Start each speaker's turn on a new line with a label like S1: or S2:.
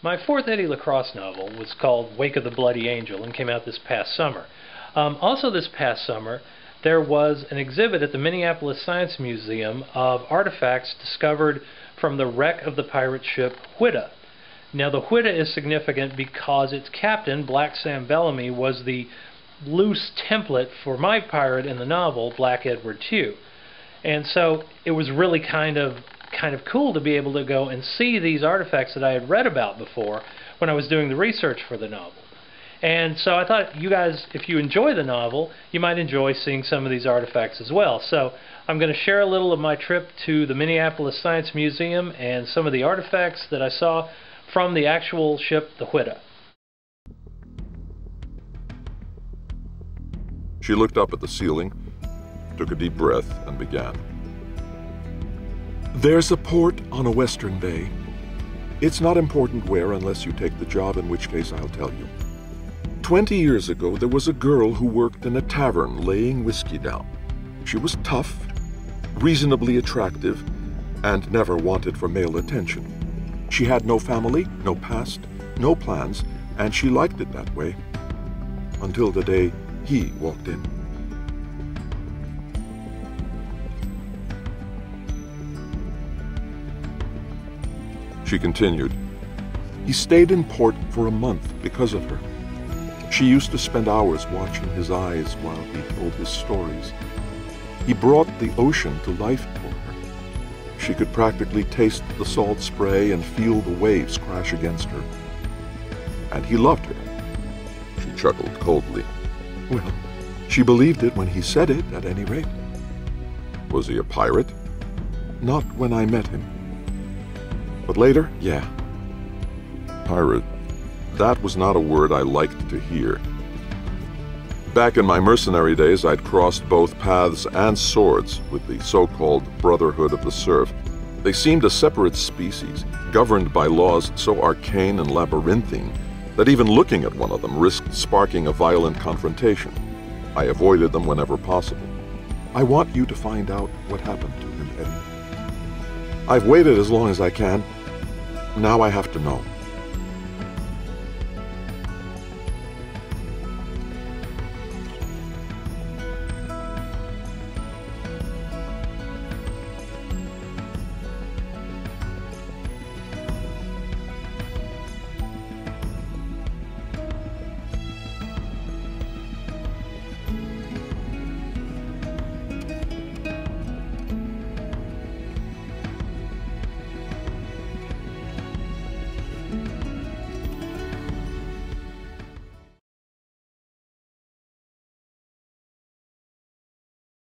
S1: My fourth Eddie LaCrosse novel was called Wake of the Bloody Angel and came out this past summer. Also this past summer, there was an exhibit at the Minneapolis Science Museum of artifacts discovered from the wreck of the pirate ship Whydah. Now the Whydah is significant because its captain, Black Sam Bellamy, was the loose template for my pirate in the novel, Black Edward Tew. And so it was really kind of cool to be able to go and see these artifacts that I had read about before when I was doing the research for the novel. And so I thought you guys, if you enjoy the novel, you might enjoy seeing some of these artifacts as well. So I'm going to share a little of my trip to the Minneapolis Science Museum and some of the artifacts that I saw from the actual ship, the Whydah.
S2: She looked up at the ceiling, took a deep breath, and began.
S3: There's a port on a western bay. It's not important where unless you take the job, in which case I'll tell you. 20 years ago, there was a girl who worked in a tavern laying whiskey down. She was tough, reasonably attractive, and never wanted for male attention. She had no family, no past, no plans, and she liked it that way. Until the day he walked in.
S2: She continued.
S3: He stayed in port for a month because of her. She used to spend hours watching his eyes while he told his stories. He brought the ocean to life for her. She could practically taste the salt spray and feel the waves crash against her. And he loved her.
S2: She chuckled coldly.
S3: Well, she believed it when he said it, at any rate.
S2: Was he a pirate?
S3: Not when I met him. But later, yeah.
S2: Pirate. That was not a word I liked to hear. Back in my mercenary days, I'd crossed both paths and swords with the so-called Brotherhood of the Surf. They seemed a separate species, governed by laws so arcane and labyrinthine that even looking at one of them risked sparking a violent confrontation. I avoided them whenever possible.
S3: I want you to find out what happened to him, Eddie.
S2: I've waited as long as I can. Now I have to know.